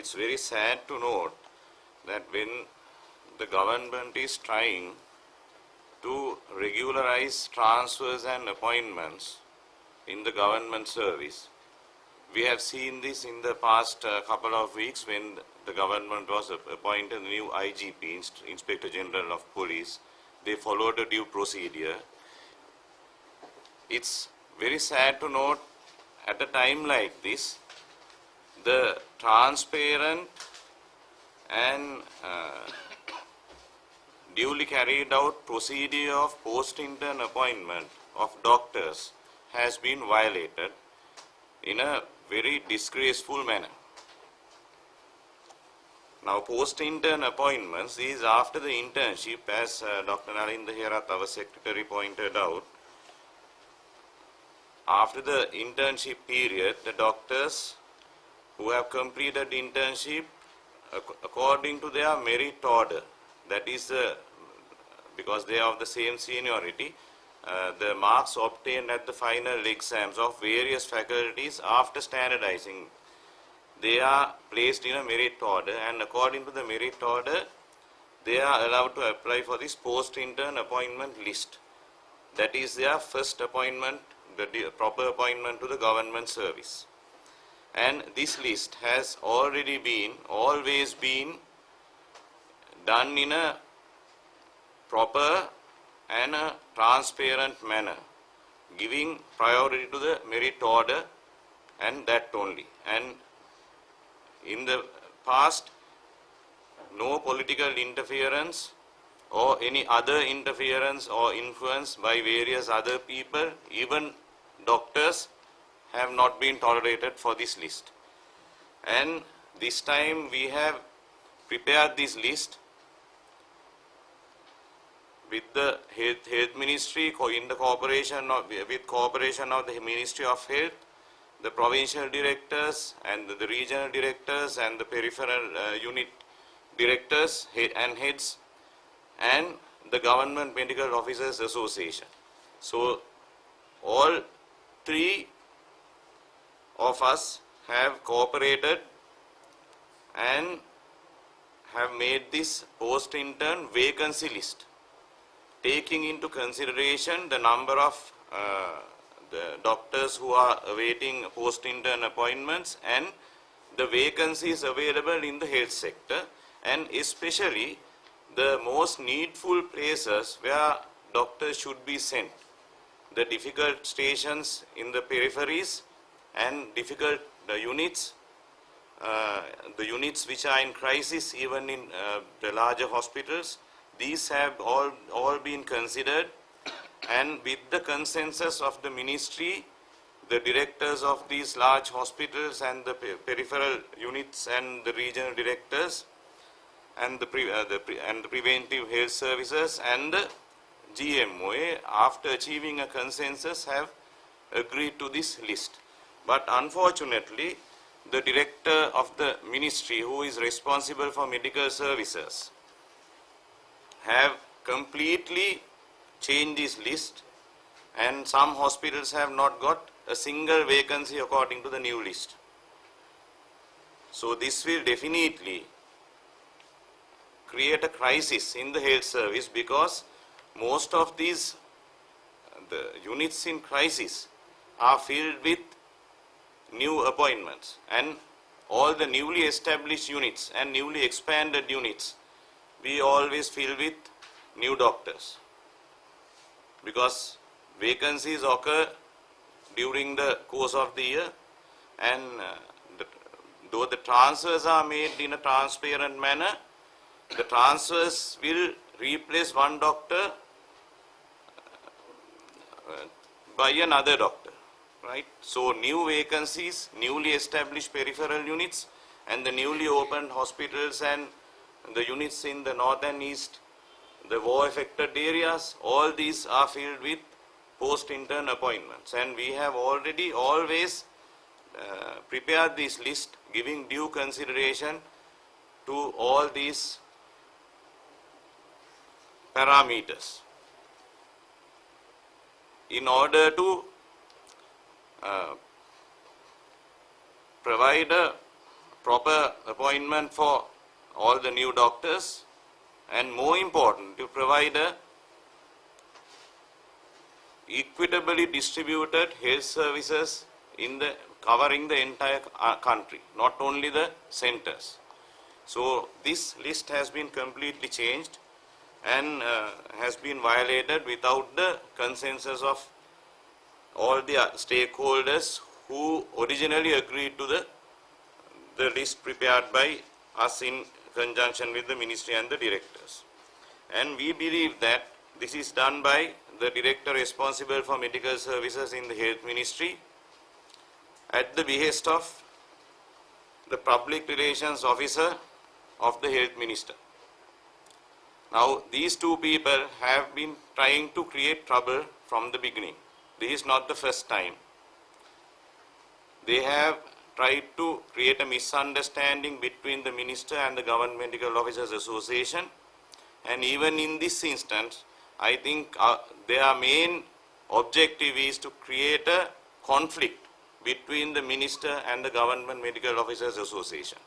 it's very sad to note that when the government is trying to regularize transfers and appointments in the government service, we have seen this in the past couple of weeks when the government was appointed a new IGP, Inspector General of Police. They followed a due procedure. It's very sad to note at a time like this, the transparent and duly carried out procedure of post-intern appointment of doctors has been violated in a very disgraceful manner. Now, post-intern appointments is after the internship, as Dr. Nalinda Herath, our secretary, pointed out. After the internship period, the doctors who have completed internship according to their merit order, that is because they are of the same seniority, the marks obtained at the final exams of various faculties after standardizing, they are placed in a merit order, and according to the merit order, they are allowed to apply for this post-intern appointment list. That is their first appointment, the proper appointment to the government service. And this list has always been done in a proper and a transparent manner, giving priority to the merit order and that only. And in the past, no political interference or any other interference or influence by various other people, even doctors, have not been tolerated for this list. And this time we have prepared this list with the Health Ministry in the cooperation of the Ministry of Health, the provincial directors and the regional directors and the peripheral unit directors and heads and the Government Medical Officers Association. So all three of us have cooperated and have made this post-intern vacancy list, taking into consideration the number of the doctors who are awaiting post-intern appointments and the vacancies available in the health sector, and especially the most needful places where doctors should be sent, the difficult stations in the peripheries and difficult units, the units which are in crisis even in the larger hospitals. These have all been considered, and with the consensus of the ministry, the directors of these large hospitals and the peripheral units and the regional directors and the preventive health services and the GMOA, after achieving a consensus, have agreed to this list. But unfortunately, the director of the ministry, who is responsible for medical services, have completely changed this list, and some hospitals have not got a single vacancy according to the new list. So this will definitely create a crisis in the health service, because most of these the units in crisis are filled with new appointments, and all the newly established units and newly expanded units we always fill with new doctors, because vacancies occur during the course of the year, and though the transfers are made in a transparent manner, the transfers will replace one doctor by another doctor, right? So new vacancies, newly established peripheral units, and the newly opened hospitals and the units in the north and east, the war-affected areas, all these are filled with post-intern appointments. And we have already always prepared this list, giving due consideration to all these parameters in order to provide a proper appointment for all the new doctors, and more important, to provide a equitably distributed health services in the covering the entire country, not only the centers. So this list has been completely changed and has been violated without the consensus of all the stakeholders who originally agreed to the list prepared by us in conjunction with the ministry and the directors. And we believe that this is done by the director responsible for medical services in the health ministry at the behest of the public relations officer of the health minister. Now, these two people have been trying to create trouble from the beginning. This is not the first time. They have tried to create a misunderstanding between the minister and the Government Medical Officers Association, and even in this instance, I think their main objective is to create a conflict between the minister and the Government Medical Officers Association.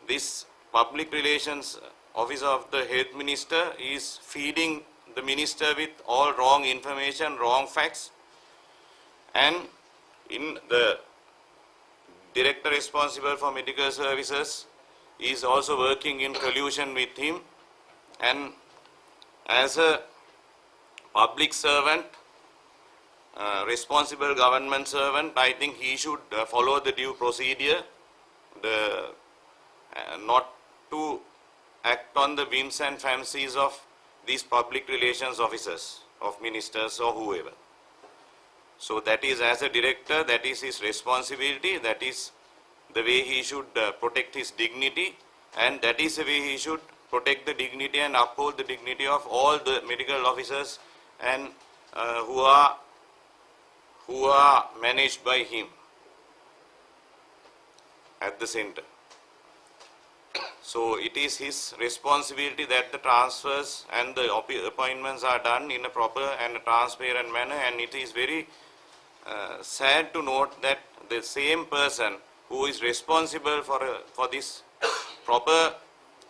This public relations officer of the health minister is feeding the minister with all wrong information, wrong facts, and in the director responsible for medical services is also working in collusion with him. And as a public servant, responsible government servant, I think he should follow the due procedure, not to act on the whims and fancies of these public relations officers, of ministers or whoever. So that is, as a director, that is his responsibility, that is the way he should protect his dignity, and that is the way he should protect the dignity and uphold the dignity of all the medical officers and who are managed by him at the center. So it is his responsibility that the transfers and the appointments are done in a proper and a transparent manner, and it is very sad to note that the same person who is responsible for this proper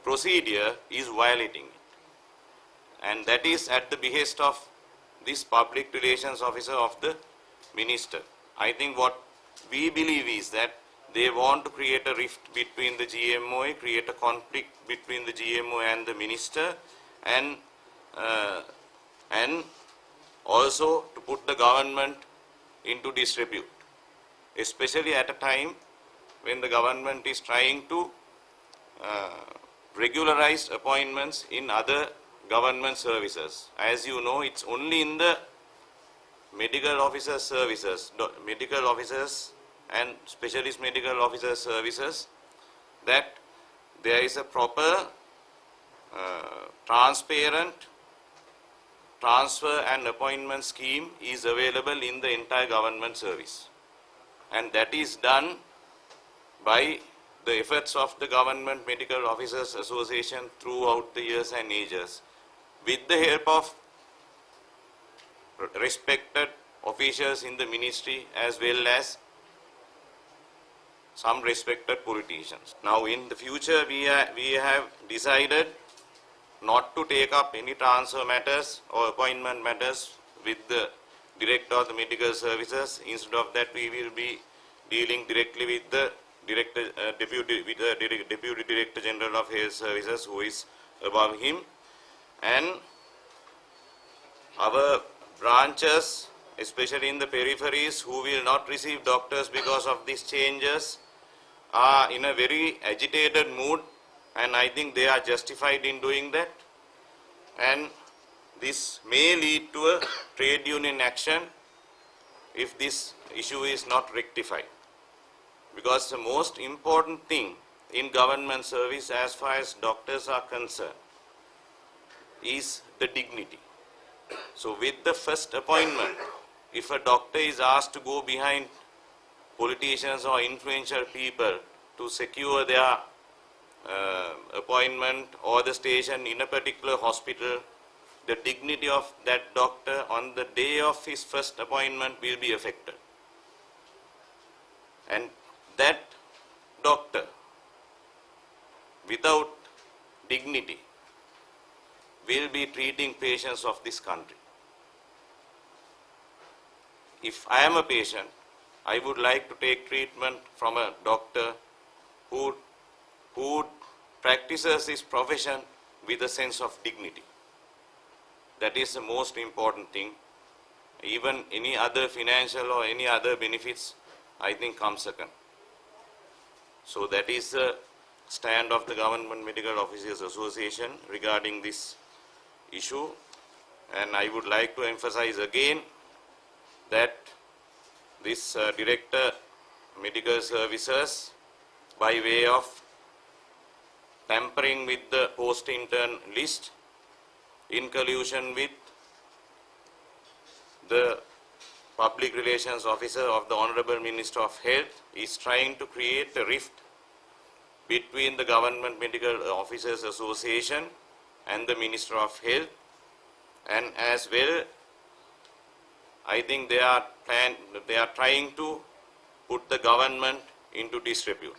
procedure is violating it. And that is at the behest of this public relations officer of the minister. I think what we believe is that they want to create a rift between the GMOA, create a conflict between the GMOA and the minister, and also to put the government into disrepute, especially at a time when the government is trying to regularize appointments in other government services. As you know, it's only in the medical officer services, medical officers and specialist medical officer services, that there is a proper transparent transfer and appointment scheme is available in the entire government service, and that is done by the efforts of the Government Medical Officers Association throughout the years and ages, with the help of respected officials in the ministry as well as some respected politicians. Now in the future we have decided not to take up any transfer matters or appointment matters with the director of the medical services. Instead of that, we will be dealing directly with the Deputy Director General of Health Services, who is above him, and our branches, especially in the peripheries, who will not receive doctors because of these changes, are in a very agitated mood, and I think they are justified in doing that, and this may lead to a trade union action if this issue is not rectified. Because the most important thing in government service as far as doctors are concerned is the dignity. So with the first appointment, if a doctor is asked to go behind politicians or influential people to secure their appointment or the station in a particular hospital, the dignity of that doctor on the day of his first appointment will be affected. And that doctor without dignity will be treating patients of this country. If I am a patient, I would like to take treatment from a doctor who practices his profession with a sense of dignity. That is the most important thing. Even any other financial or any other benefits, I think, come second. So that is the stand of the Government Medical Officers Association regarding this issue. And I would like to emphasize again that this Director Medical Services, by way of tampering with the post-intern list in collusion with the Public Relations Officer of the Honorable Minister of Health, is trying to create a rift between the Government Medical Officers Association and the Minister of Health, and as well I think they are trying to put the government into disrepute.